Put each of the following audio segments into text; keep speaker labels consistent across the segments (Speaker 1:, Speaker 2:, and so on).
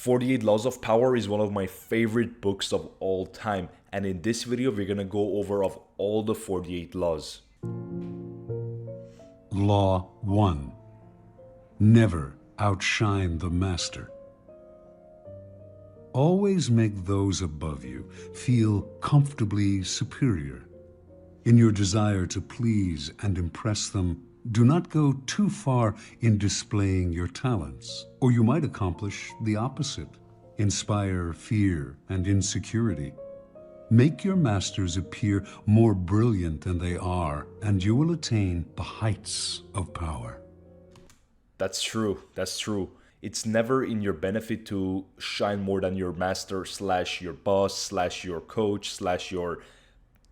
Speaker 1: 48 Laws of Power is one of my favorite books of all time, and in this video we're gonna go over of all the 48 laws.
Speaker 2: Law 1. Never outshine the master. Always make those above you feel comfortably superior. In your desire to please and impress them, do not go too far in displaying your talents, or you might accomplish the opposite, inspire fear and insecurity. Make your masters appear more brilliant than they are, and you will attain the heights of power.
Speaker 1: That's true. It's never in your benefit to shine more than your master slash your boss slash your coach slash your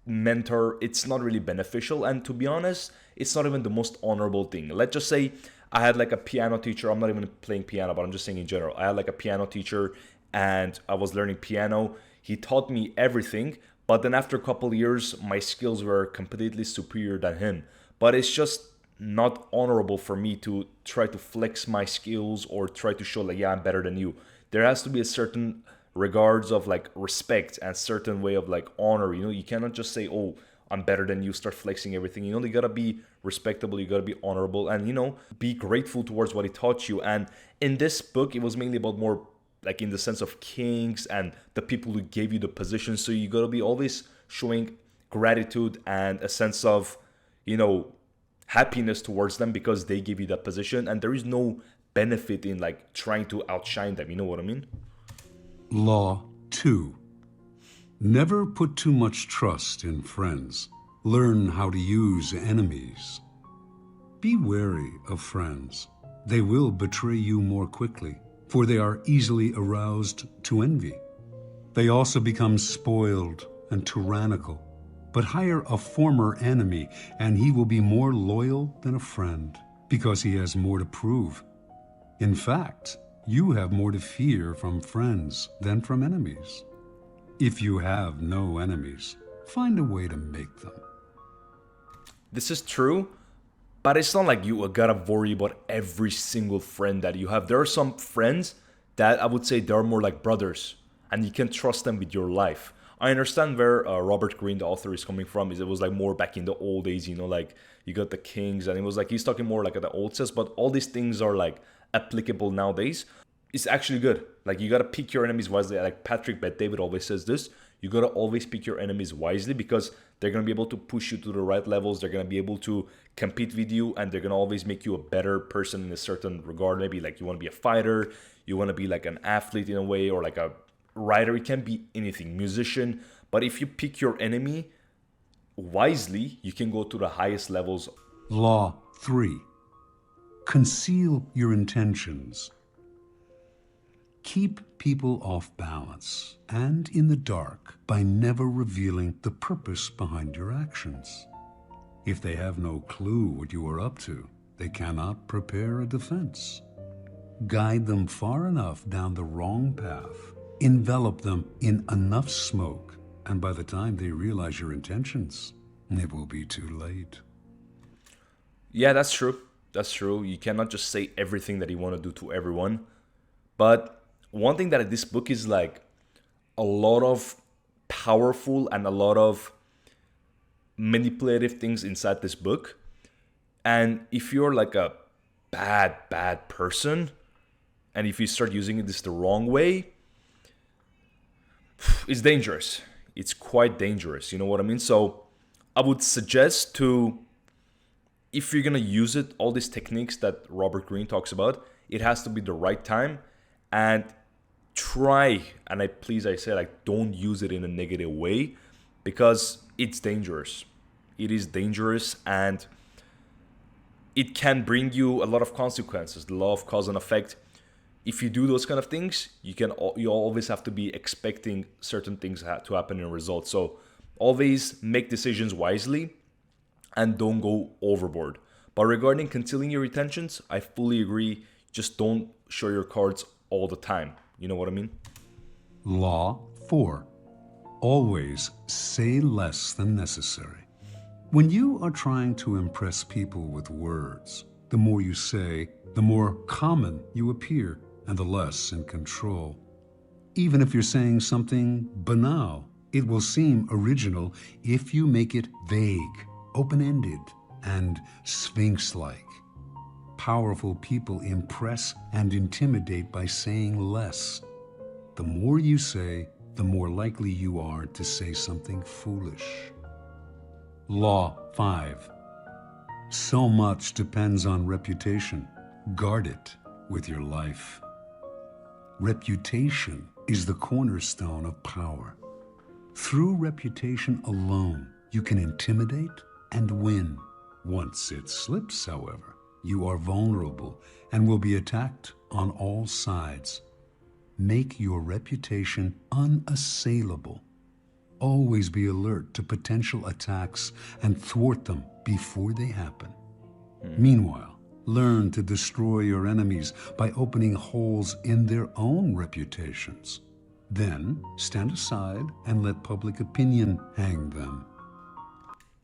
Speaker 1: mentor. It's not really beneficial, and to be honest, it's not even the most honorable thing. Let's just say I had like a piano teacher. I'm not even playing piano, but I'm just saying in general. I had like a piano teacher and I was learning piano. He taught me everything, but then after a couple of years, my skills were completely superior than him. But it's just not honorable for me to try to flex my skills or try to show like, yeah, I'm better than you. There has to be a certain regards of like respect and certain way of like honor. You cannot just say, oh, I'm better than you, start flexing everything. You gotta be respectable, you gotta be honorable, and be grateful towards what he taught you. And in this book, it was mainly about more like in the sense of kings and the people who gave you the position. So you gotta be always showing gratitude and a sense of happiness towards them because they gave you that position, and there is no benefit in like trying to outshine them. You know what I mean?
Speaker 2: Law 2. Never put too much trust in friends. Learn how to use enemies. Be wary of friends. They will betray you more quickly, for they are easily aroused to envy. They also become spoiled and tyrannical. But hire a former enemy, and he will be more loyal than a friend, because he has more to prove. In fact, you have more to fear from friends than from enemies. If you have no enemies, find a way to make them.
Speaker 1: This is true, but it's not like you gotta worry about every single friend that you have. There are some friends that I would say they're more like brothers, and you can trust them with your life. I understand where Robert Greene, the author, is coming from. It was like more back in the old days, like you got the kings, and it was like he's talking more like at the old says, but all these things are like applicable nowadays. It's actually good. Like you gotta pick your enemies wisely. Like Patrick Bet-David always says this. You gotta always pick your enemies wisely because they're gonna be able to push you to the right levels. They're gonna be able to compete with you, and they're gonna always make you a better person in a certain regard. Maybe like you wanna be a fighter, you wanna be like an athlete in a way, or like a writer. It can be anything, musician. But if you pick your enemy wisely, you can go to the highest levels.
Speaker 2: Law 3. Conceal your intentions. Keep people off balance and in the dark by never revealing the purpose behind your actions. If they have no clue what you are up to, they cannot prepare a defense. Guide them far enough down the wrong path. Envelop them in enough smoke, and by the time they realize your intentions, it will be too late.
Speaker 1: Yeah, that's true. You cannot just say everything that you want to do to everyone. But one thing that this book is like a lot of powerful and a lot of manipulative things inside this book. And if you're like a bad person, and if you start using this the wrong way, it's dangerous. It's quite dangerous. You know what I mean? So I would suggest if you're going to use it, all these techniques that Robert Greene talks about, it has to be the right time, and try, and I say like, don't use it in a negative way because it's dangerous. It is dangerous, and it can bring you a lot of consequences. The law of cause and effect. If you do those kind of things, you always have to be expecting certain things to happen in results. So always make decisions wisely and don't go overboard. But regarding concealing your intentions, I fully agree. Just don't show your cards all the time. You know what I mean?
Speaker 2: Law 4. Always say less than necessary. When you are trying to impress people with words, the more you say, the more common you appear. and the less in control. Even if you're saying something banal, it will seem original if you make it vague, open-ended, and sphinx-like. Powerful people impress and intimidate by saying less. The more you say, the more likely you are to say something foolish. Law 5. So much depends on reputation. Guard it with your life. Reputation is the cornerstone of power. Through reputation alone, you can intimidate and win. Once it slips, however, you are vulnerable and will be attacked on all sides. Make your reputation unassailable. Always be alert to potential attacks and thwart them before they happen. Meanwhile, learn to destroy your enemies by opening holes in their own reputations. Then stand aside and let public opinion hang them.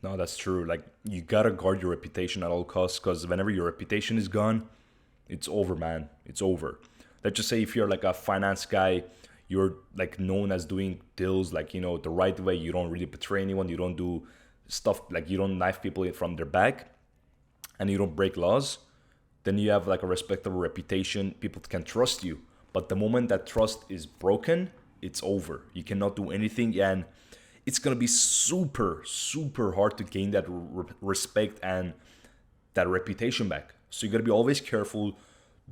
Speaker 1: No, that's true. Like, you gotta guard your reputation at all costs, because whenever your reputation is gone, it's over, man. It's over. Let's just say if you're like a finance guy, you're like known as doing deals like, the right way. You don't really betray anyone. You don't do stuff like, you don't knife people from their back, and you don't break laws. Then you have like a respectable reputation. People can trust you. But the moment that trust is broken, it's over. You cannot do anything, and it's gonna be super, super hard to gain that respect and that reputation back. So you gotta be always careful.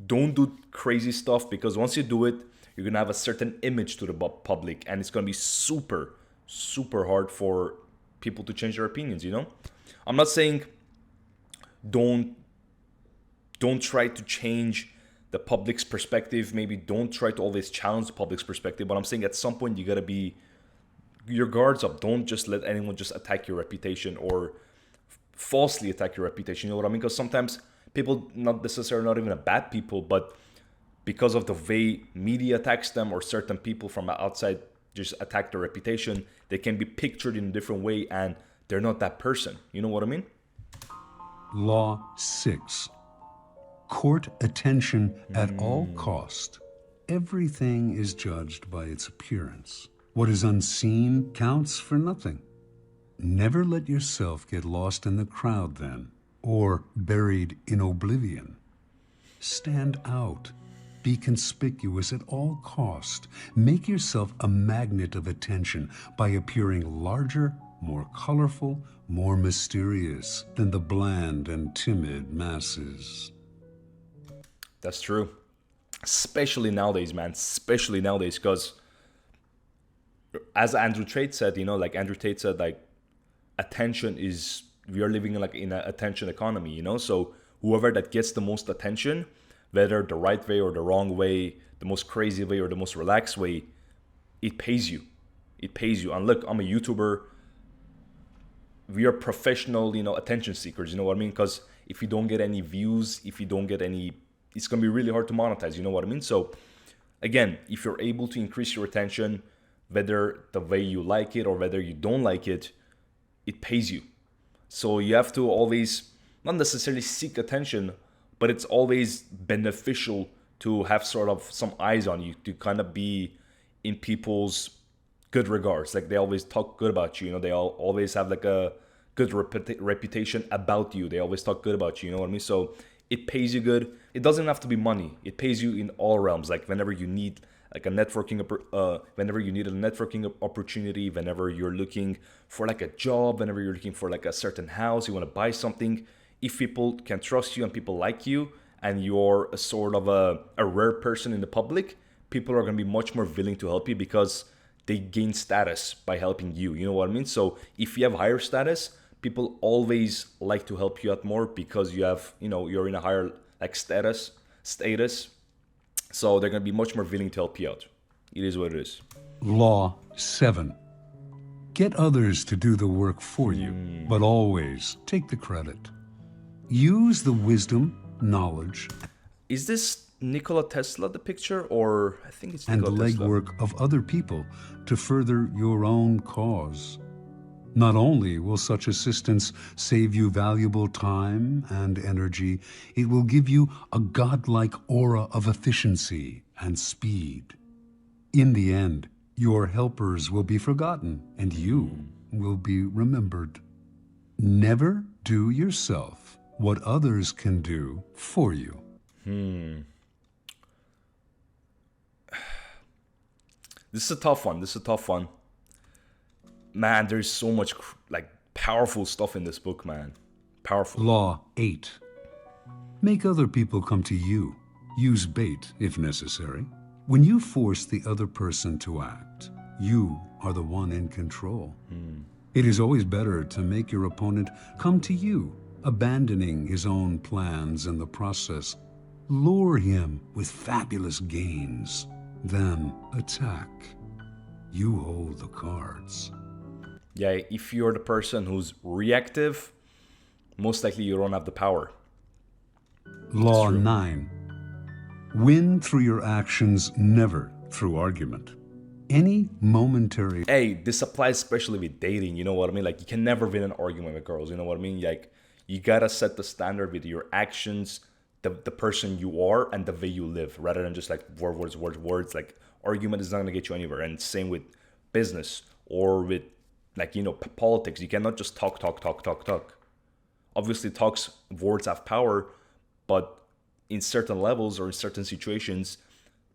Speaker 1: Don't do crazy stuff, because once you do it, you're gonna have a certain image to the public, and it's gonna be super, super hard for people to change their opinions. I'm not saying don't try to change the public's perspective. Maybe don't try to always challenge the public's perspective. But I'm saying at some point you gotta be your guards up. Don't just let anyone just attack your reputation or falsely attack your reputation. You know what I mean? Because sometimes people, not necessarily not even a bad people, but because of the way media attacks them or certain people from outside just attack their reputation, they can be pictured in a different way, and they're not that person. You know what I mean?
Speaker 2: Law 6. Court attention at all cost. Everything is judged by its appearance. What is unseen counts for nothing. Never let yourself get lost in the crowd then, or buried in oblivion. Stand out. Be conspicuous at all cost. Make yourself a magnet of attention by appearing larger, more colorful, more mysterious than the bland and timid masses.
Speaker 1: That's true. Especially nowadays, man. Especially nowadays, because as Andrew Tate said, attention is, we are living in an attention economy, So whoever that gets the most attention, whether the right way or the wrong way, the most crazy way or the most relaxed way, it pays you. It pays you. And look, I'm a YouTuber. We are professional, attention seekers. You know what I mean? Because if you don't get any views, if you don't get any, it's going to be really hard to monetize. You know what I mean? So again, if you're able to increase your attention, whether the way you like it or whether you don't like it, it pays you. So you have to always, not necessarily seek attention, but it's always beneficial to have sort of some eyes on you, to kind of be in people's good regards. Like, they always talk good about you. They always have like a good reputation about you. They always talk good about you. You know what I mean? So it pays you good. It doesn't have to be money. It pays you in all realms. Like, whenever you need like a networking, whenever you need a networking opportunity, whenever you're looking for like a job, whenever you're looking for like a certain house, you want to buy something. If people can trust you and people like you, and you're a sort of a rare person in the public, people are going to be much more willing to help you, because they gain status by helping you. You know what I mean? So if you have higher status, people always like to help you out more, because you have, you're in a higher like status. So they're going to be much more willing to help you out. It is what it is.
Speaker 2: Law 7. Get others to do the work for you, but always take the credit. Use the wisdom, knowledge,
Speaker 1: Is this Nikola Tesla, the picture? Or I think it's
Speaker 2: and
Speaker 1: Nikola Tesla.
Speaker 2: legwork of other people to further your own cause. Not only will such assistance save you valuable time and energy, it will give you a godlike aura of efficiency and speed. In the end, your helpers will be forgotten and you will be remembered. Never do yourself what others can do for you.
Speaker 1: This is a tough one. This is a tough one. Man, there's so much like powerful stuff in this book, man. Powerful.
Speaker 2: Law 8. Make other people come to you. Use bait if necessary. When you force the other person to act, you are the one in control. It is always better to make your opponent come to you, abandoning his own plans in the process. Lure him with fabulous gains, then attack. You hold the cards.
Speaker 1: Yeah, if you're the person who's reactive, most likely you don't have the power.
Speaker 2: Law 9. Win through your actions, never through argument. Any momentary...
Speaker 1: Hey, this applies especially with dating, you know what I mean? Like, you can never win an argument with girls, you know what I mean? Like, you gotta set the standard with your actions, the person you are, and the way you live, rather than just like words. Like, argument is not gonna get you anywhere. And same with business or with, like, you know, politics. You cannot just talk. Obviously, words have power, but in certain levels or in certain situations,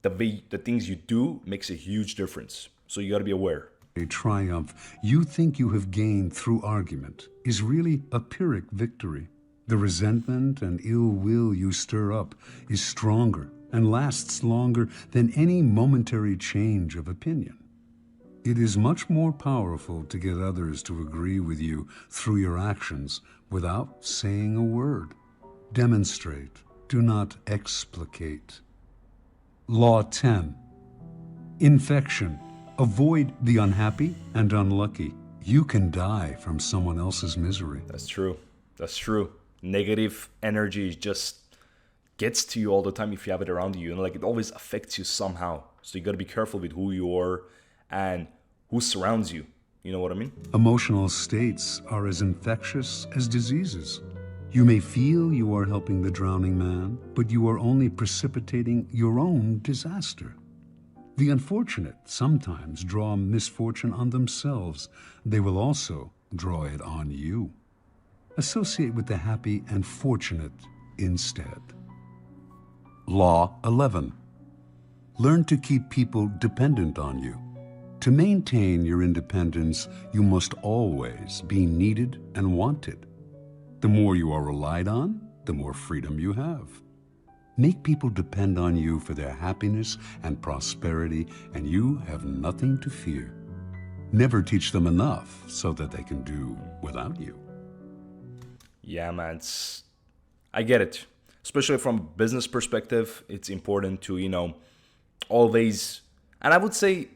Speaker 1: the things you do makes a huge difference. So you got to be aware.
Speaker 2: A triumph you think you have gained through argument is really a Pyrrhic victory. The resentment and ill will you stir up is stronger and lasts longer than any momentary change of opinion. It is much more powerful to get others to agree with you through your actions without saying a word. Demonstrate, do not explicate. Law 10. Infection. Avoid the unhappy and unlucky. You can die from someone else's misery.
Speaker 1: That's true. That's true. Negative energy just gets to you all the time if you have it around you. You know, like, it always affects you somehow. So you got to be careful with who you are and who surrounds you. You know what I mean?
Speaker 2: Emotional states are as infectious as diseases. You may feel you are helping the drowning man, but you are only precipitating your own disaster. The unfortunate sometimes draw misfortune on themselves. They will also draw it on you. Associate with the happy and fortunate instead. Law 11. Learn to keep people dependent on you. To maintain your independence, you must always be needed and wanted. The more you are relied on, the more freedom you have. Make people depend on you for their happiness and prosperity, and you have nothing to fear. Never teach them enough so that they can do without you.
Speaker 1: Yeah, man. I get it. Especially from a business perspective, it's important to, you know, always... And I would say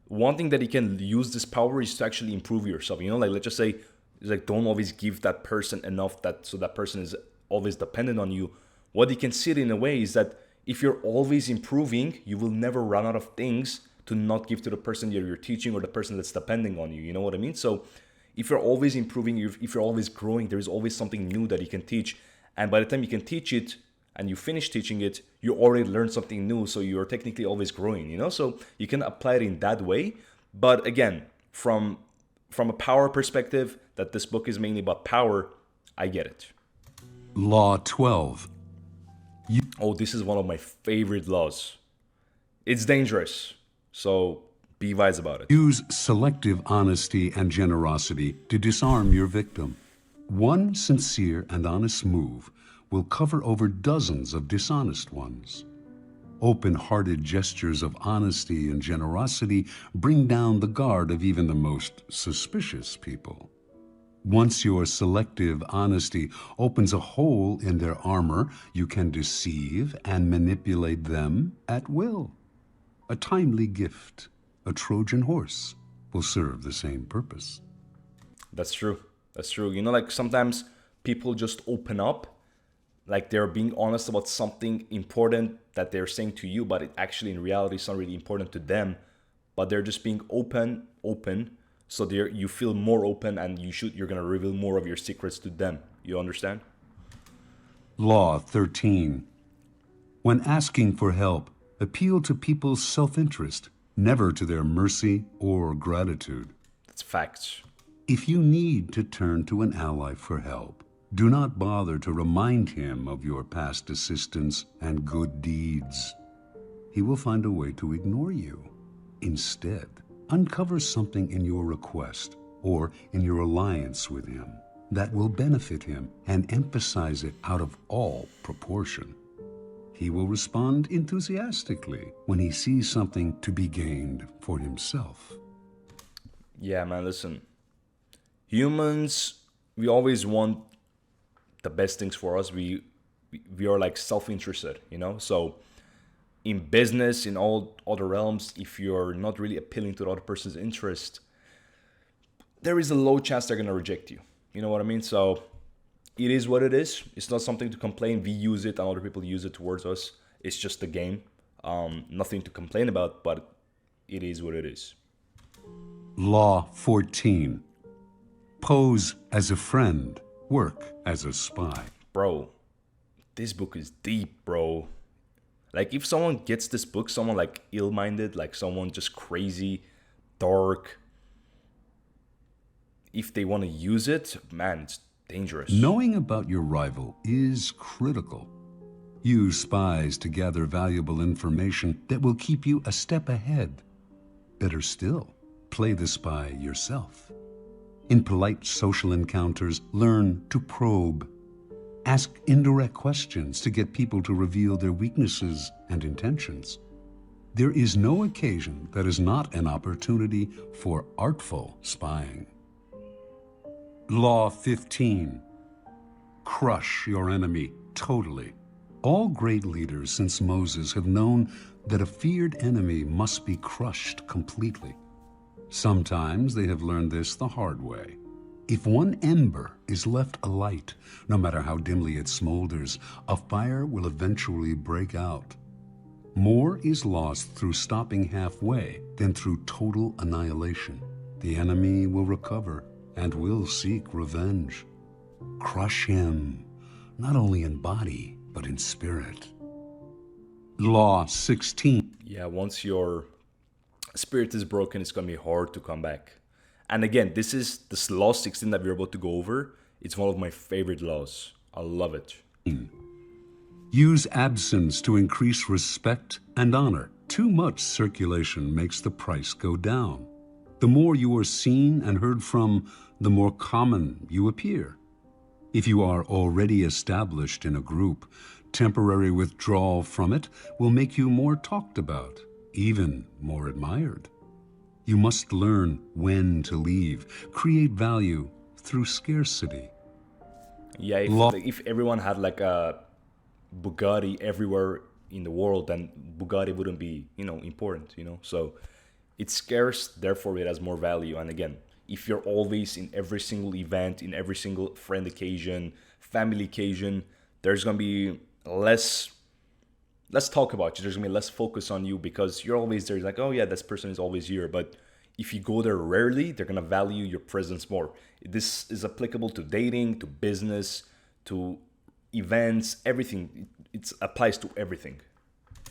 Speaker 1: one thing that you can use this power is to actually improve yourself. You know, like, let's just say, like, don't always give that person enough so that person is always dependent on you. What you can see it in a way is that if you're always improving, you will never run out of things to not give to the person that you're teaching or the person that's depending on you. You know what I mean? So if you're always improving, if you're always growing, there's always something new that you can teach. And by the time you can teach it and you finish teaching it, you already learned something new. So you're technically always growing, you know? So you can apply it in that way. But again, from a power perspective, that this book is mainly about power, I get it.
Speaker 2: Law 12.
Speaker 1: Oh, this is one of my favorite laws. It's dangerous, so be wise about it.
Speaker 2: Use selective honesty and generosity to disarm your victim. One sincere and honest move will cover over dozens of dishonest ones. Open-hearted gestures of honesty and generosity bring down the guard of even the most suspicious people. Once your selective honesty opens a hole in their armor, you can deceive and manipulate them at will. A timely gift, a Trojan horse, will serve the same purpose.
Speaker 1: That's true. That's true. You know, like, sometimes people just open up, like they're being honest about something important that they're saying to you, but it actually in reality is not really important to them, but they're just being open So there you feel more open, and you're gonna reveal more of your secrets to them. You understand?
Speaker 2: Law 13. When asking for help, appeal to people's self-interest, never to their mercy or gratitude.
Speaker 1: That's facts.
Speaker 2: If you need to turn to an ally for help, do not bother to remind him of your past assistance and good deeds. He will find a way to ignore you. Instead, uncover something in your request or in your alliance with him that will benefit him and emphasize it out of all proportion. He will respond enthusiastically when he sees something to be gained for himself.
Speaker 1: Yeah, man, listen. Humans, we always want the best things for us. We are like self-interested, you know? So in business, in all other realms, if you're not really appealing to the other person's interest, there is a low chance they're gonna reject you. You know what I mean? So it is what it is. It's not something to complain. We use it and other people use it towards us. It's just a game. Nothing to complain about, but it is what it is.
Speaker 2: Law 14. Pose as a friend, work as a spy.
Speaker 1: Bro, this book is deep, bro. Like, if someone gets this book, someone like ill-minded, like someone just crazy, dark, if they want to use it, man, it's dangerous.
Speaker 2: Knowing about your rival is critical. Use spies to gather valuable information that will keep you a step ahead. Better still, play the spy yourself. In polite social encounters, learn to probe. Ask indirect questions to get people to reveal their weaknesses and intentions. There is no occasion that is not an opportunity for artful spying. Law 15. Crush your enemy totally. All great leaders since Moses have known that a feared enemy must be crushed completely. Sometimes they have learned this the hard way. If one ember is left alight, no matter how dimly it smolders, a fire will eventually break out. More is lost through stopping halfway than through total annihilation. The enemy will recover and will seek revenge. Crush him, not only in body, but in spirit. Law 16.
Speaker 1: Yeah, once your spirit is broken, it's gonna be hard to come back. And again, this law 16 that we're about to go over. It's one of my favorite laws. I love it.
Speaker 2: Use absence to increase respect and honor. Too much circulation makes the price go down. The more you are seen and heard from, the more common you appear. If you are already established in a group, temporary withdrawal from it will make you more talked about, even more admired. You must learn when to leave, create value through scarcity.
Speaker 1: Yeah, if everyone had like a Bugatti everywhere in the world, then Bugatti wouldn't be, important, So it's scarce, therefore it has more value. And again, if you're always in every single event, in every single friend occasion, family occasion, there's gonna be less. Let's talk about you. There's gonna be less focus on you because you're always there. It's like, oh yeah, this person is always here. But if you go there rarely, they're gonna value your presence more. This is applicable to dating, to business, to events, everything. It applies to everything.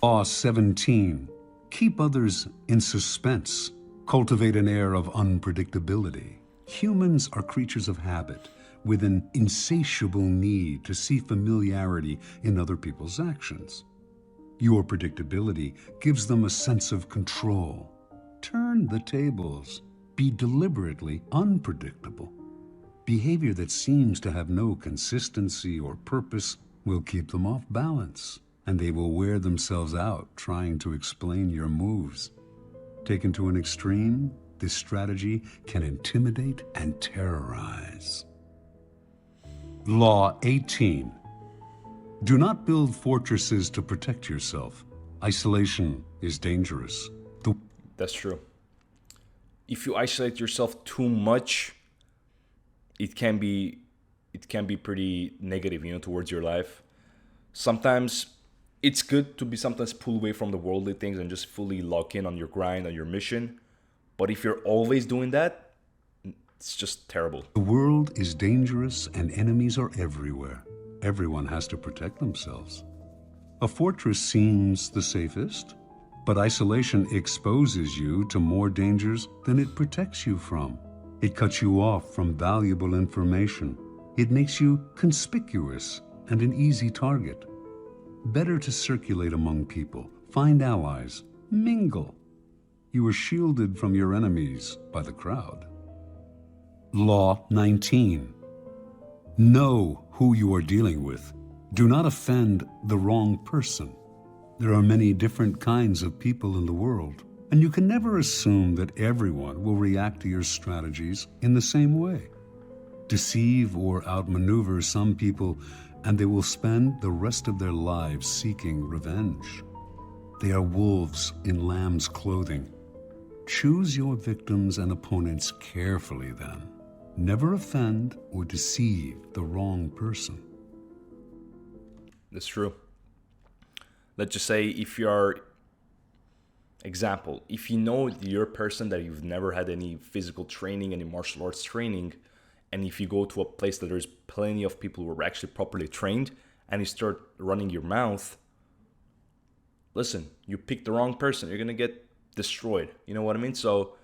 Speaker 2: Law 17. Keep others in suspense. Cultivate an air of unpredictability. Humans are creatures of habit with an insatiable need to see familiarity in other people's actions. Your predictability gives them a sense of control. Turn the tables. Be deliberately unpredictable. Behavior that seems to have no consistency or purpose will keep them off balance, and they will wear themselves out trying to explain your moves. Taken to an extreme, this strategy can intimidate and terrorize. Law 18. Do not build fortresses to protect yourself. Isolation is dangerous.
Speaker 1: That's true. If you isolate yourself too much, it can be pretty negative, towards your life. Sometimes it's good to be sometimes pull away from the worldly things and just fully lock in on your grind, on your mission. But if you're always doing that, It's just terrible.
Speaker 2: The world is dangerous and enemies are everywhere. Everyone has to protect themselves. A fortress seems the safest, but isolation exposes you to more dangers than it protects you from. It cuts you off from valuable information. It makes you conspicuous and an easy target. Better to circulate among people, find allies, mingle. You are shielded from your enemies by the crowd. Law 19. Know who you are dealing with. Do not offend the wrong person. There are many different kinds of people in the world, and you can never assume that everyone will react to your strategies in the same way. Deceive or outmaneuver some people, and they will spend the rest of their lives seeking revenge. They are wolves in lamb's clothing. Choose your victims and opponents carefully then. Never offend or deceive the wrong person.
Speaker 1: That's true. Let's just say if you're, example, if you know you're a person that you've never had any physical training, any martial arts training, and if you go to a place that there's plenty of people who are actually properly trained, and you start running your mouth, listen, you pick the wrong person, you're gonna get destroyed. You know what I mean? So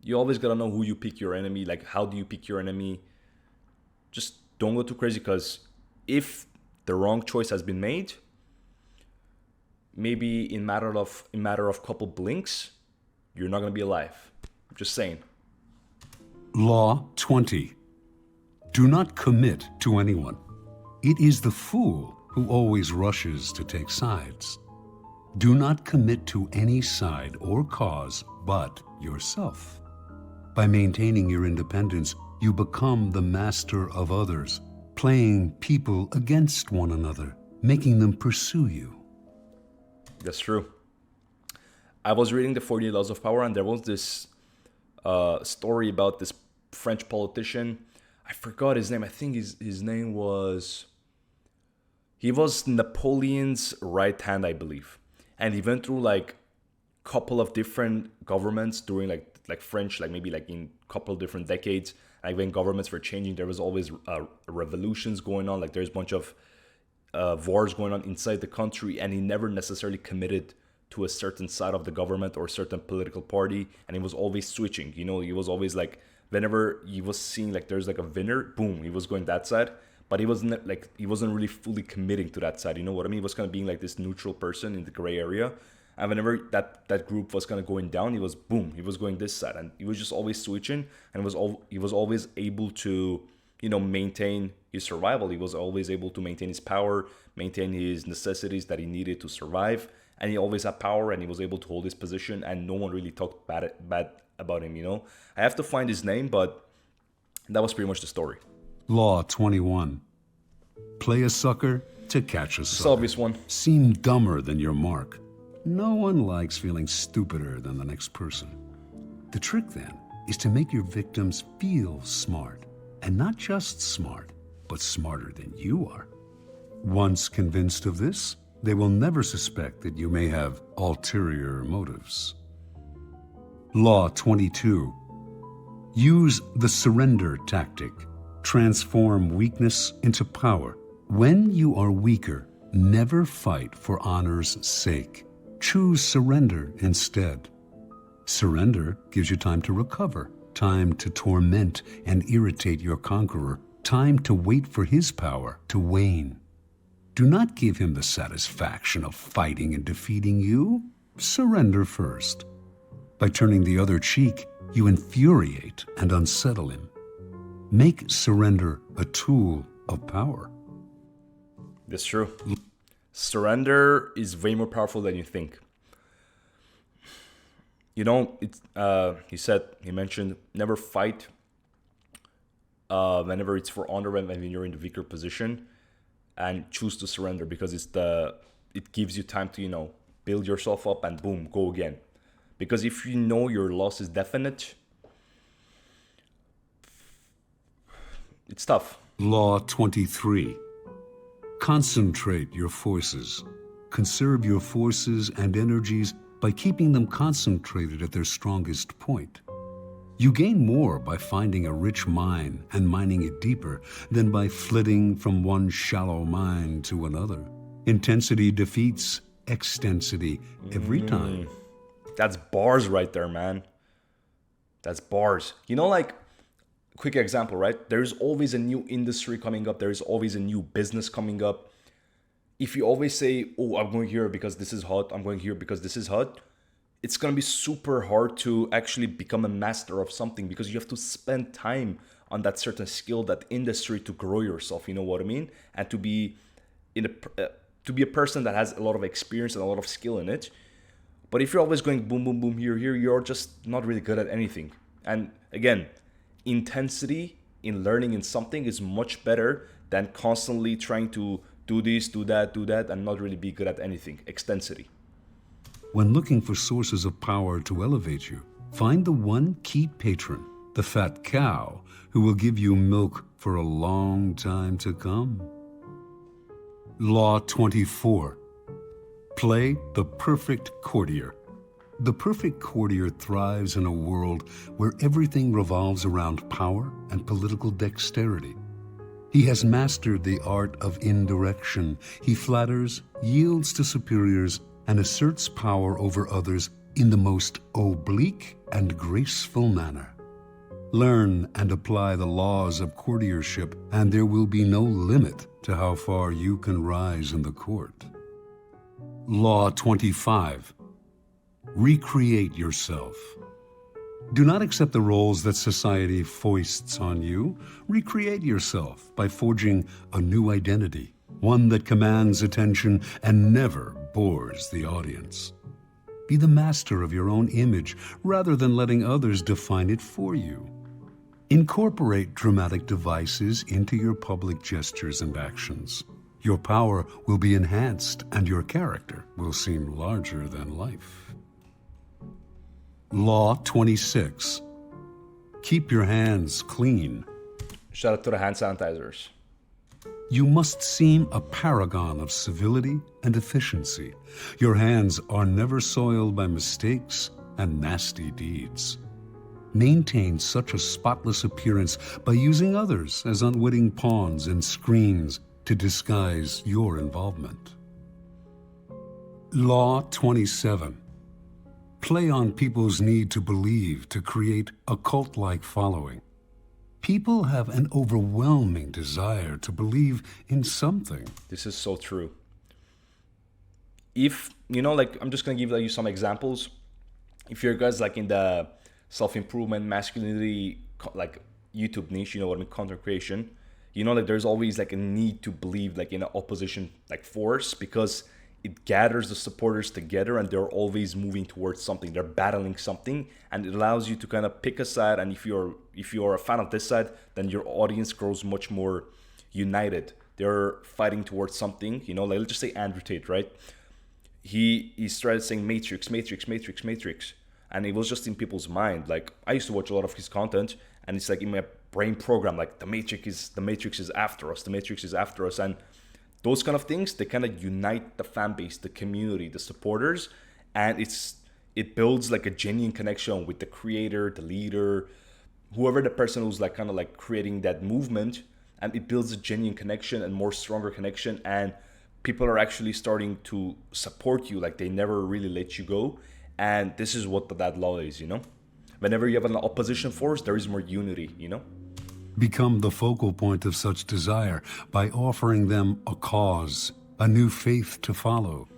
Speaker 1: you always gotta know who you pick your enemy. Like, how do you pick your enemy? Just don't go too crazy, because if the wrong choice has been made, maybe in matter of couple blinks, you're not gonna be alive. I'm just saying.
Speaker 2: Law 20. Do not commit to anyone. It is the fool who always rushes to take sides. Do not commit to any side or cause but yourself. By maintaining your independence, you become the master of others, playing people against one another, making them pursue you.
Speaker 1: That's true. I was reading the 48 Laws of Power, and there was this story about this French politician. I forgot his name. I think his name was... He was Napoleon's right hand, I believe. And he went through like couple of different governments during like French, like maybe like in couple of different decades. Like when governments were changing, there was always revolutions going on. Like there's a bunch of wars going on inside the country, and he never necessarily committed to a certain side of the government or a certain political party, and he was always switching. You know, he was always like, whenever he was seeing like there's like a winner, boom, he was going that side. But he wasn't really fully committing to that side. You know what I mean? He was kind of being like this neutral person in the gray area. And whenever that group was kind of going down, he was going this side, and he was just always switching. And he was always able to, you know, maintain his survival. He was always able to maintain his power, maintain his necessities that he needed to survive. And he always had power, and he was able to hold his position, and no one really talked bad about him. You know, I have to find his name, but that was pretty much the story.
Speaker 2: Law 21. Play a sucker to catch a sucker.
Speaker 1: It's the obvious one.
Speaker 2: Seem dumber than your mark. No one likes feeling stupider than the next person. The trick then is to make your victims feel smart. And not just smart, but smarter than you are. Once convinced of this, they will never suspect that you may have ulterior motives. Law 22. Use the surrender tactic. Transform weakness into power. When you are weaker, never fight for honor's sake. Choose surrender instead. Surrender gives you time to recover, time to torment and irritate your conqueror, time to wait for his power to wane. Do not give him the satisfaction of fighting and defeating you. Surrender first. By turning the other cheek, you infuriate and unsettle him. Make surrender a tool of power.
Speaker 1: That's true. Surrender is way more powerful than you think. You know, he mentioned never fight whenever it's for honor, when you're in the weaker position, and choose to surrender, because it gives you time to, you know, build yourself up and boom, go again. Because if you know your loss is definite, it's tough.
Speaker 2: Law 23. Concentrate your forces. Conserve your forces and energies by keeping them concentrated at their strongest point. You gain more by finding a rich mine and mining it deeper than by flitting from one shallow mine to another. Intensity defeats extensity every time.
Speaker 1: That's bars right there, man. That's bars. You know, like, quick example, right? There's always a new industry coming up. There's always a new business coming up. If you always say, oh, I'm going here because this is hot, I'm going here because this is hot, it's going to be super hard to actually become a master of something because you have to spend time on that certain skill, that industry to grow yourself, you know what I mean? And to be to be a person that has a lot of experience and a lot of skill in it. But if you're always going boom, boom, boom, here, you're just not really good at anything. And again, intensity in learning in something is much better than constantly trying to do this, do that, and not really be good at anything. Extensity.
Speaker 2: When looking for sources of power to elevate you, find the one key patron, the fat cow, who will give you milk for a long time to come. Law 24. Play the perfect courtier. The perfect courtier thrives in a world where everything revolves around power and political dexterity. He has mastered the art of indirection. He flatters, yields to superiors, and asserts power over others in the most oblique and graceful manner. Learn and apply the laws of courtiership, and there will be no limit to how far you can rise in the court. Law 25. Recreate yourself. Do not accept the roles that society foists on you. Recreate yourself by forging a new identity, one that commands attention and never bores the audience. Be the master of your own image rather than letting others define it for you. Incorporate dramatic devices into your public gestures and actions. Your power will be enhanced and your character will seem larger than life. Law 26. Keep your hands clean.
Speaker 1: Shout out to the hand sanitizers.
Speaker 2: You must seem a paragon of civility and efficiency. Your hands are never soiled by mistakes and nasty deeds. Maintain such a spotless appearance by using others as unwitting pawns and screens to disguise your involvement. Law 27. Play on people's need to believe to create a cult-like following. People have an overwhelming desire to believe in something.
Speaker 1: This is so true. If, you know, like, I'm just going to give you some examples. If you're guys like in the self-improvement, masculinity, like YouTube niche, you know what I mean, content creation, you know, like there's always like a need to believe like in an opposition like force because it gathers the supporters together and they're always moving towards something. They're battling something and it allows you to kind of pick a side. And if you're a fan of this side, then your audience grows much more united. They're fighting towards something, you know, like let's just say Andrew Tate, right? He started saying Matrix. And it was just in people's mind. Like I used to watch a lot of his content and it's like in my brain program, like the Matrix is after us. The Matrix is after us. And those kind of things, they kind of unite the fan base, the community, the supporters, and it builds like a genuine connection with the creator, the leader, whoever the person who's like kind of like creating that movement, and it builds a genuine connection and more stronger connection, and people are actually starting to support you, like they never really let you go, and this is what that law is, you know? Whenever you have an opposition force, there is more unity, you know?
Speaker 2: Become the focal point of such desire by offering them a cause, a new faith to follow.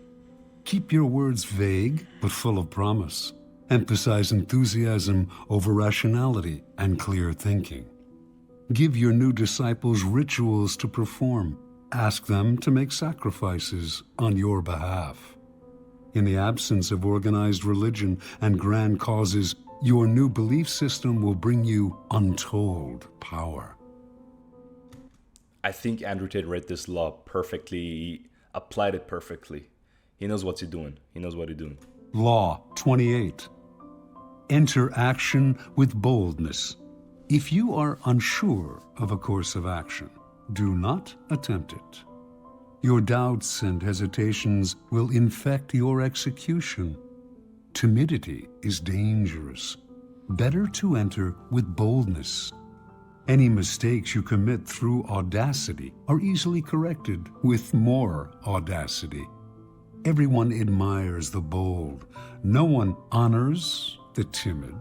Speaker 2: Keep your words vague but full of promise. Emphasize enthusiasm over rationality and clear thinking. Give your new disciples rituals to perform. Ask them to make sacrifices on your behalf. In the absence of organized religion and grand causes, your new belief system will bring you untold power.
Speaker 1: I think Andrew Tate read this law perfectly. He applied it perfectly. He knows what he's doing.
Speaker 2: Law 28. Enter action with boldness. If you are unsure of a course of action, do not attempt it. Your doubts and hesitations will infect your execution. Timidity is dangerous. better to enter with boldness. Any mistakes you commit through audacity are easily corrected with more audacity. Everyone admires the bold. No one honors the timid.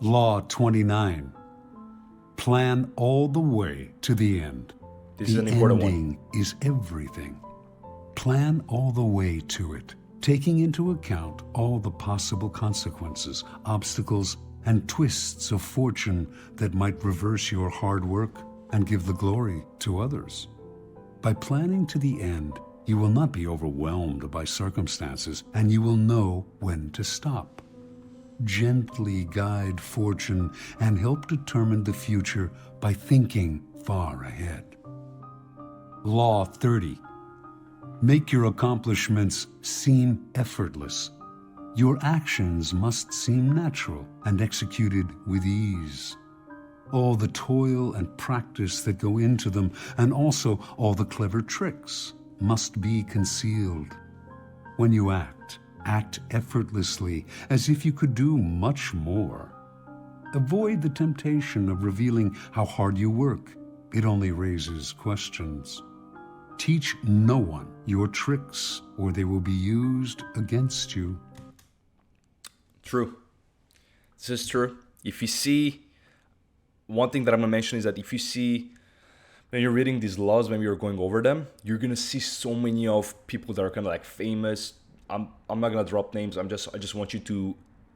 Speaker 2: Law 29. Plan all the way to the end.
Speaker 1: This is an important one.
Speaker 2: The ending is everything. Plan all the way to it, taking into account all the possible consequences, obstacles, and twists of fortune that might reverse your hard work and give the glory to others. By planning to the end, you will not be overwhelmed by circumstances, and you will know when to stop. Gently guide fortune and help determine the future by thinking far ahead. Law 30. Make your accomplishments seem effortless. Your actions must seem natural and executed with ease. All the toil and practice that go into them, and also all the clever tricks, must be concealed. When you act effortlessly, as if you could do much more. Avoid the temptation of revealing how hard you work. It only raises questions. Teach no one your tricks, or they will be used against you.
Speaker 1: True. This is true. If you see, one thing that I'm going to mention is that if you see, when you're reading these laws, when you're going over them, you're going to see so many of people that are kind of like famous. I'm not going to drop names. I just want you to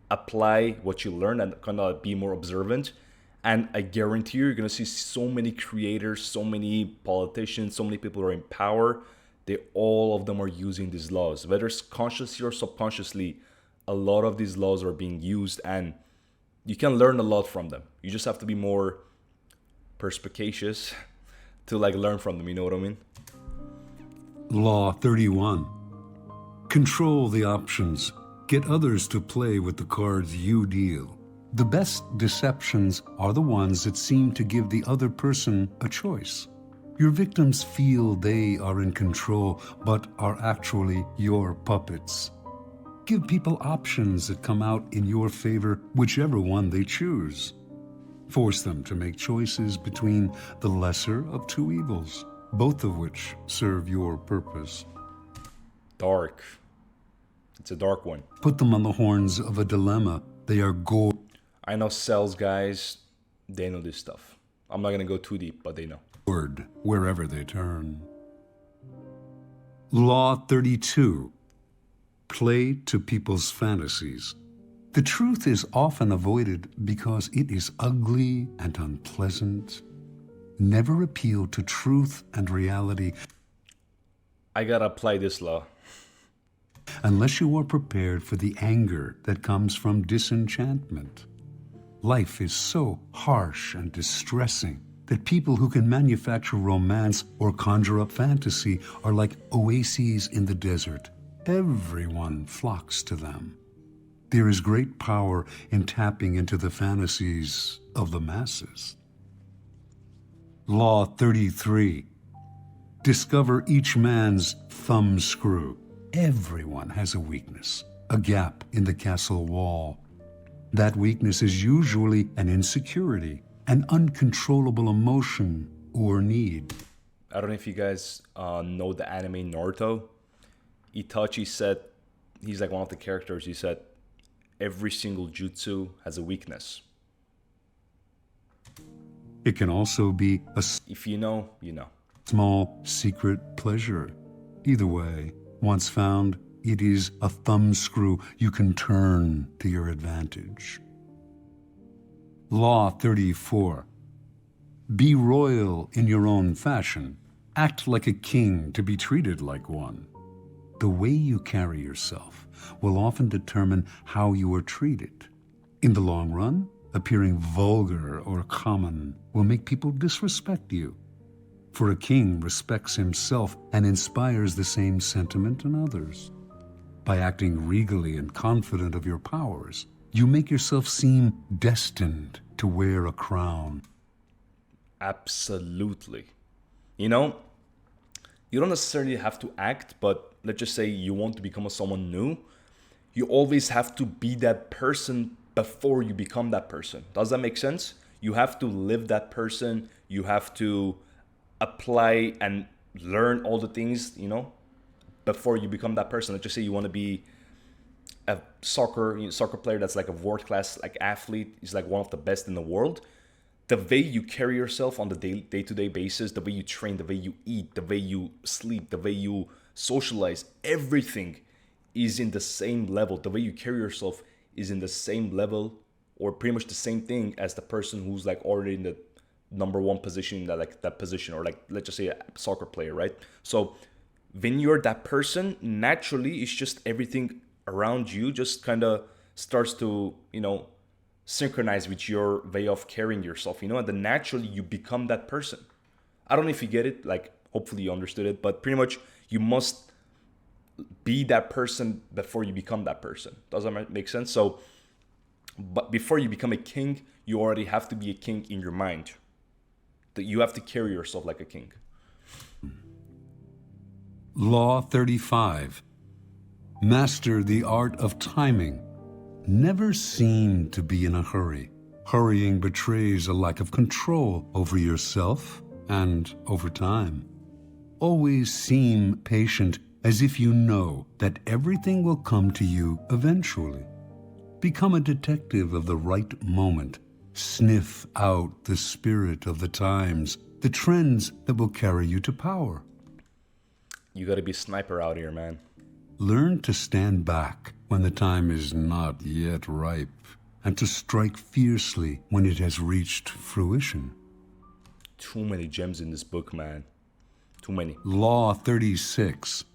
Speaker 1: apply what you learn and kind of be more observant. And I guarantee you're going to see so many creators, so many politicians, so many people who are in power. All of them are using these laws. Whether it's consciously or subconsciously, a lot of these laws are being used, and you can learn a lot from them. You just have to be more perspicacious to like learn from them, you know what I mean?
Speaker 2: Law 31. Control the options. Get others to play with the cards you deal. The best deceptions are the ones that seem to give the other person a choice. Your victims feel they are in control, but are actually your puppets. Give people options that come out in your favor, whichever one they choose. Force them to make choices between the lesser of two evils, both of which serve your purpose.
Speaker 1: Dark. It's a dark one.
Speaker 2: Put them on the horns of a dilemma. They are gored.
Speaker 1: I know sales guys, they know this stuff. I'm not going to go too deep, but they know.
Speaker 2: Wherever they turn. Law 32. Play to people's fantasies. The truth is often avoided because it is ugly and unpleasant. Never appeal to truth and reality.
Speaker 1: I gotta apply this law.
Speaker 2: Unless you are prepared for the anger that comes from disenchantment. Life is so harsh and distressing that people who can manufacture romance or conjure up fantasy are like oases in the desert. Everyone flocks to them. There is great power in tapping into the fantasies of the masses. Law 33. Discover each man's thumbscrew. Everyone has a weakness, a gap in the castle wall. That weakness is usually an insecurity, an uncontrollable emotion or need.
Speaker 1: I don't know if you guys know the anime Naruto. Itachi said, he's like one of the characters, he said, every single jutsu has a weakness.
Speaker 2: It can also be a
Speaker 1: If you know, you know.
Speaker 2: small secret pleasure. Either way, once found, it is a thumbscrew you can turn to your advantage. Law 34. Be royal in your own fashion. Act like a king to be treated like one. The way you carry yourself will often determine how you are treated. In the long run, appearing vulgar or common will make people disrespect you. For a king respects himself and inspires the same sentiment in others. By acting regally and confident of your powers, you make yourself seem destined to wear a crown.
Speaker 1: Absolutely. You know, you don't necessarily have to act, but let's just say you want to become someone new. You always have to be that person before you become that person. Does that make sense? You have to live that person. You have to apply and learn all the things, before you become that person. Let's just say you want to be a soccer player that's like a world class like athlete. Is like one of the best in the world. The way you carry yourself on the day to day basis, the way you train, the way you eat, the way you sleep, the way you socialize, everything is in the same level. The way you carry yourself is in the same level, or pretty much the same thing as the person who's like already in the number one position in that position, or like let's just say a soccer player, right? So when you're that person, naturally it's just everything around you just kind of starts to synchronize with your way of carrying yourself, and then naturally you become that person. I don't know if you get it, like hopefully you understood it, but pretty much you must be that person before you become that person. Does that make sense? So but before you become a king, you already have to be a king in your mind. That you have to carry yourself like a king.
Speaker 2: Law 35. Master the art of timing. Never seem to be in a hurry. Hurrying betrays a lack of control over yourself and over time. Always seem patient, as if you know that everything will come to you eventually. Become a detective of the right moment. Sniff out the spirit of the times, the trends that will carry you to power.
Speaker 1: You gotta be a sniper out here, man.
Speaker 2: Learn to stand back when the time is not yet ripe, and to strike fiercely when it has reached fruition.
Speaker 1: Too many gems in this book, man. Too many.
Speaker 2: Law 36.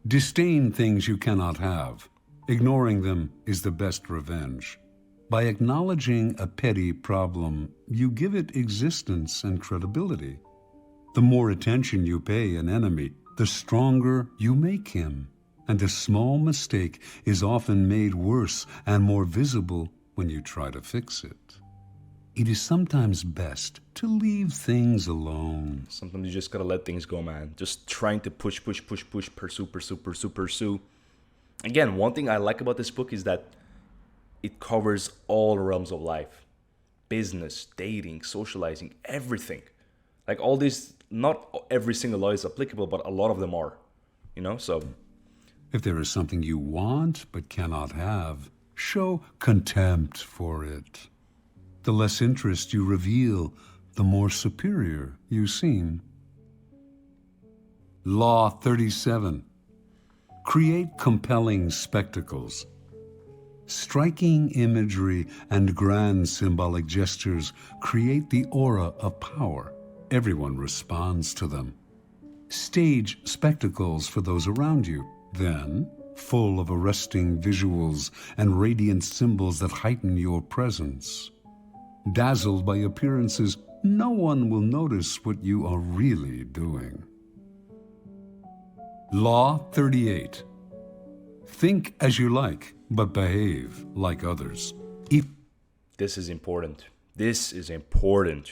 Speaker 2: Disdain things you cannot have. Ignoring them is the best revenge. By acknowledging a petty problem, you give it existence and credibility. The more attention you pay an enemy, the stronger you make him. And a small mistake is often made worse and more visible when you try to fix it. It is sometimes best to leave things alone.
Speaker 1: Sometimes you just gotta let things go, man. Just trying to push, pursue. Again, one thing I like about this book is that it covers all realms of life. Business, dating, socializing, everything. Like all these, not every single law is applicable, but a lot of them are. So...
Speaker 2: If there is something you want but cannot have, show contempt for it. The less interest you reveal, the more superior you seem. Law 37. Create compelling spectacles. Striking imagery and grand symbolic gestures create the aura of power. Everyone responds to them. Stage spectacles for those around you. Then, full of arresting visuals and radiant symbols that heighten your presence. Dazzled by appearances, no one will notice what you are really doing. Law 38. Think as you like, but behave like others.
Speaker 1: This is important. This is important.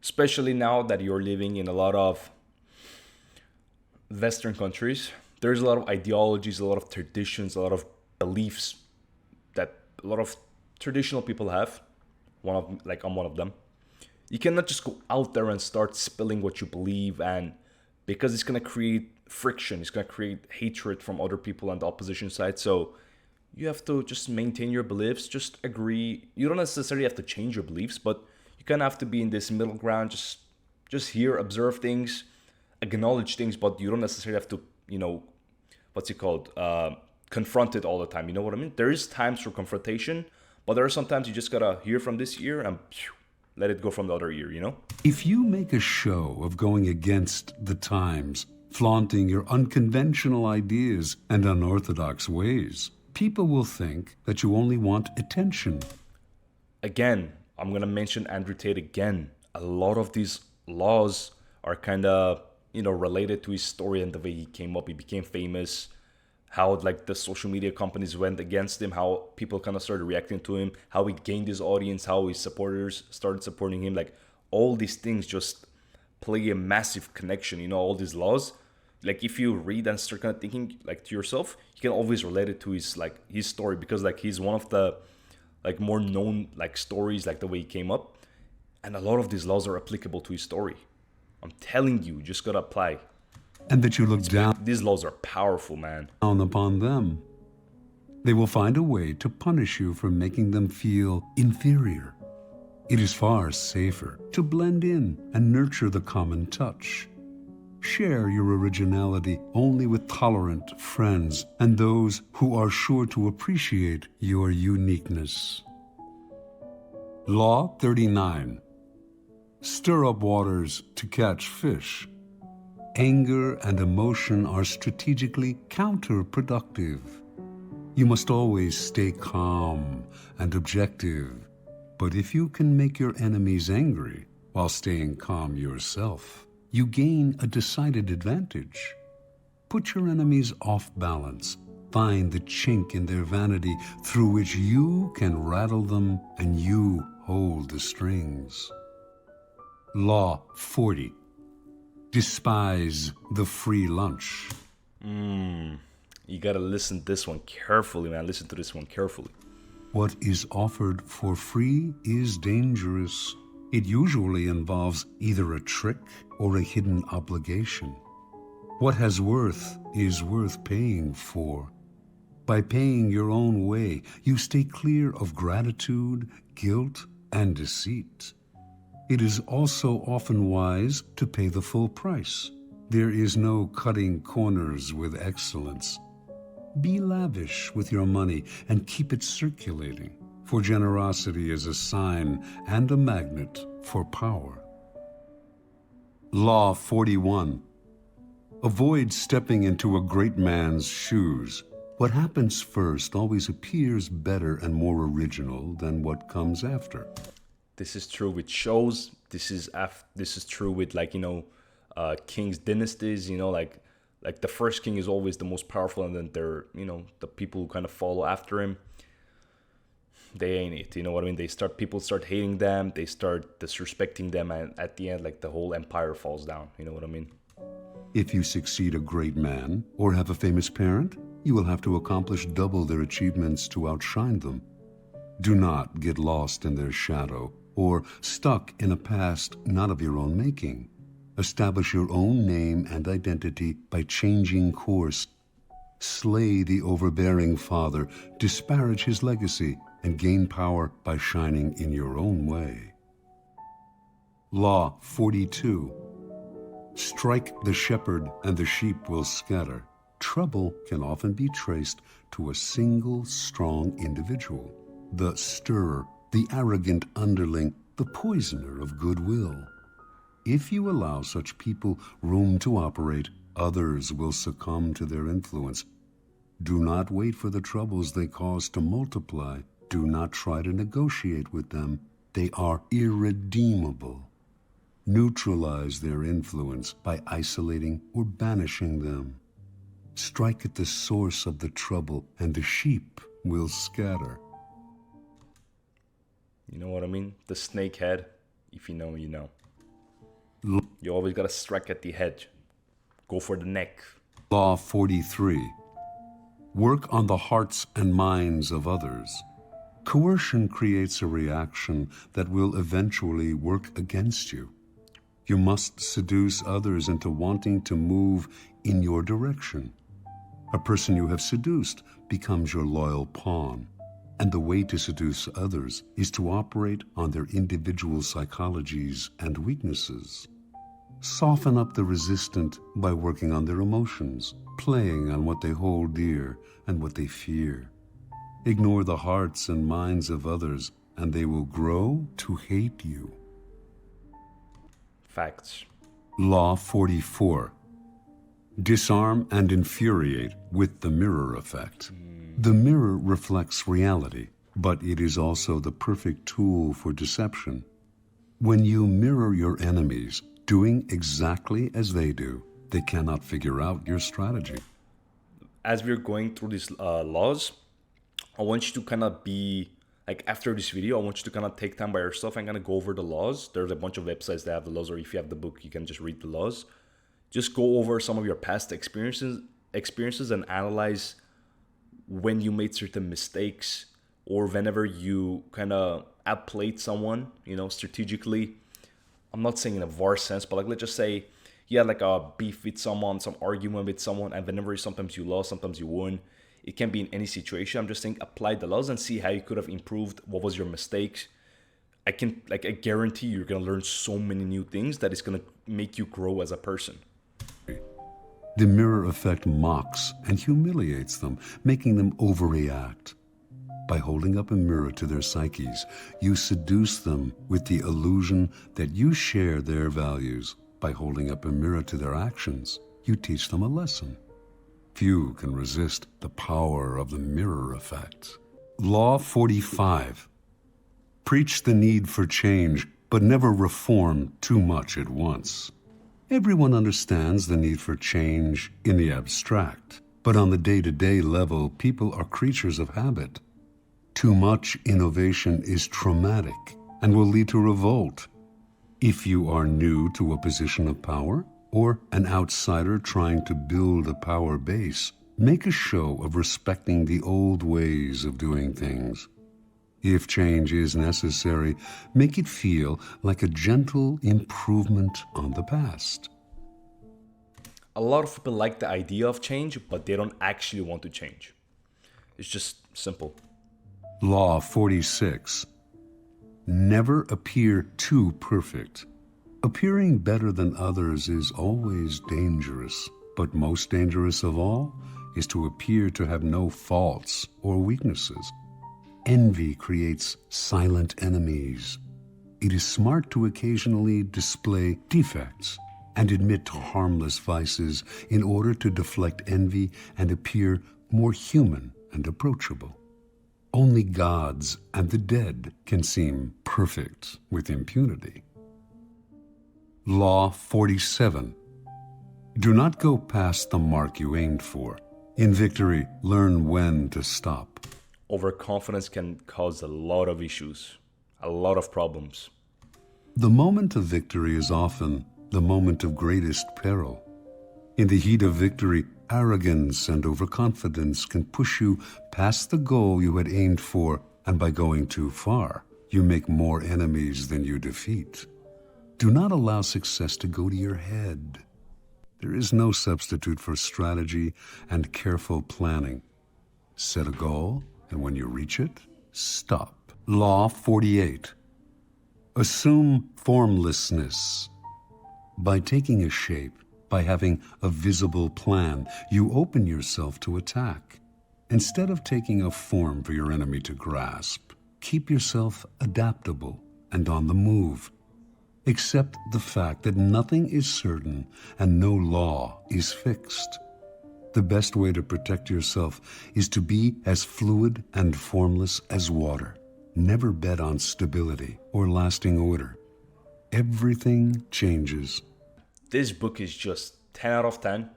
Speaker 1: Especially now that you're living in a lot of Western countries. There's a lot of ideologies, a lot of traditions, a lot of beliefs that a lot of traditional people have. I'm one of them. You cannot just go out there and start spilling what you believe, and because it's gonna create friction, it's gonna create hatred from other people on the opposition side. So you have to just maintain your beliefs, just agree. You don't necessarily have to change your beliefs, but you kind of have to be in this middle ground. Just hear, observe things, acknowledge things, but you don't necessarily have to, confront it all the time. You know what I mean? There is times for confrontation, but there are sometimes you just gotta hear from this ear and let it go from the other ear,
Speaker 2: If you make a show of going against the times, flaunting your unconventional ideas and unorthodox ways, people will think that you only want attention.
Speaker 1: Again, I'm gonna mention Andrew Tate again. A lot of these laws are kind of related to his story and the way he came up. He became famous, how like the social media companies went against him, how people kind of started reacting to him, how he gained his audience, how his supporters started supporting him. Like all these things just play a massive connection. All these laws. Like if you read and start kind of thinking like to yourself, you can always relate it to his story, because like he's one of the like more known like stories, like the way he came up. And a lot of these laws are applicable to his story. I'm telling you, just gotta apply.
Speaker 2: and that you look
Speaker 1: These laws are powerful, man.
Speaker 2: down upon them. They will find a way to punish you for making them feel inferior. It is far safer to blend in and nurture the common touch. Share your originality only with tolerant friends and those who are sure to appreciate your uniqueness. Law 39. Stir up waters to catch fish. Anger and emotion are strategically counterproductive. You must always stay calm and objective. But if you can make your enemies angry while staying calm yourself, you gain a decided advantage. Put your enemies off balance. Find the chink in their vanity through which you can rattle them and you hold the strings. Law 40. Despise the free lunch.
Speaker 1: You gotta listen to this one carefully, man. Listen to this one carefully.
Speaker 2: What is offered for free is dangerous. It usually involves either a trick or a hidden obligation. What has worth is worth paying for. By paying your own way, you stay clear of gratitude, guilt, and deceit. It is also often wise to pay the full price. There is no cutting corners with excellence. Be lavish with your money and keep it circulating, for generosity is a sign and a magnet for power. Law 41. Avoid stepping into a great man's shoes. What happens first always appears better and more original than what comes after.
Speaker 1: This is true with shows. This is true with kings dynasties. Like the first king is always the most powerful, and then the people who kind of follow after him, they ain't it. You know what I mean? People start hating them. They start disrespecting them, and at the end, like the whole empire falls down. You know what I mean?
Speaker 2: If you succeed a great man or have a famous parent, you will have to accomplish double their achievements to outshine them. Do not get lost in their shadow or stuck in a past not of your own making. Establish your own name and identity by changing course. Slay the overbearing father, disparage his legacy, and gain power by shining in your own way. Law 42. Strike the shepherd and the sheep will scatter. Trouble can often be traced to a single strong individual. The stirrer, the arrogant underling, the poisoner of goodwill. If you allow such people room to operate, others will succumb to their influence. Do not wait for the troubles they cause to multiply. Do not try to negotiate with them. They are irredeemable. Neutralize their influence by isolating or banishing them. Strike at the source of the trouble, and the sheep will scatter.
Speaker 1: You know what I mean? The snake head. If you know, you know. You always gotta strike at the head. Go for the neck.
Speaker 2: Law 43. Work on the hearts and minds of others. Coercion creates a reaction that will eventually work against you. You must seduce others into wanting to move in your direction. A person you have seduced becomes your loyal pawn. And the way to seduce others is to operate on their individual psychologies and weaknesses. Soften up the resistant by working on their emotions, playing on what they hold dear and what they fear. Ignore the hearts and minds of others, and they will grow to hate you.
Speaker 1: Facts.
Speaker 2: Law 44. Disarm and infuriate with the mirror effect. The mirror reflects reality, but it is also the perfect tool for deception. When you mirror your enemies, doing exactly as they do, they cannot figure out your strategy.
Speaker 1: As we're going through these laws, I want you to kind of be, like after this video, I want you to kind of take time by yourself and kind of go over the laws. There's a bunch of websites that have the laws, or if you have the book, you can just read the laws. Just go over some of your past experiences and analyze when you made certain mistakes or whenever you kind of outplayed someone, strategically. I'm not saying in a war sense, but like let's just say you had like a beef with someone, some argument with someone, and whenever sometimes you lost, sometimes you won. It can be in any situation. I'm just saying apply the laws and see how you could have improved. What was your mistakes? I guarantee you're gonna learn so many new things that it's gonna make you grow as a person.
Speaker 2: The mirror effect mocks and humiliates them, making them overreact. By holding up a mirror to their psyches, you seduce them with the illusion that you share their values. By holding up a mirror to their actions, you teach them a lesson. Few can resist the power of the mirror effect. Law 45. Preach the need for change, but never reform too much at once. Everyone understands the need for change in the abstract, but on the day-to-day level, people are creatures of habit. Too much innovation is traumatic and will lead to revolt. If you are new to a position of power, or an outsider trying to build a power base, make a show of respecting the old ways of doing things. If change is necessary, make it feel like a gentle improvement on the past.
Speaker 1: A lot of people like the idea of change, but they don't actually want to change. It's just simple.
Speaker 2: Law 46. Never appear too perfect. Appearing better than others is always dangerous, but most dangerous of all is to appear to have no faults or weaknesses. Envy creates silent enemies. It is smart to occasionally display defects and admit to harmless vices in order to deflect envy and appear more human and approachable. Only gods and the dead can seem perfect with impunity. Law 47. Do not go past the mark you aimed for. In victory, learn when to stop.
Speaker 1: Overconfidence can cause a lot of issues, a lot of problems.
Speaker 2: The moment of victory is often the moment of greatest peril. In the heat of victory, arrogance and overconfidence can push you past the goal you had aimed for, and by going too far, you make more enemies than you defeat. Do not allow success to go to your head. There is no substitute for strategy and careful planning. Set a goal, and when you reach it, stop. Law 48. Assume formlessness. By taking a shape, by having a visible plan, you open yourself to attack. Instead of taking a form for your enemy to grasp, keep yourself adaptable and on the move. Accept the fact that nothing is certain and no law is fixed. The best way to protect yourself is to be as fluid and formless as water. Never bet on stability or lasting order. Everything changes.
Speaker 1: This book is just 10 out of 10.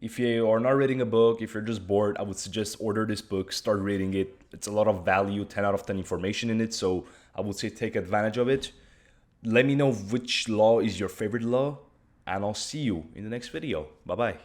Speaker 1: If you are not reading a book, if you're just bored, I would suggest order this book, start reading it. It's a lot of value, 10 out of 10 information in it, so I would say take advantage of it. Let me know which law is your favorite law, and I'll see you in the next video. Bye-bye.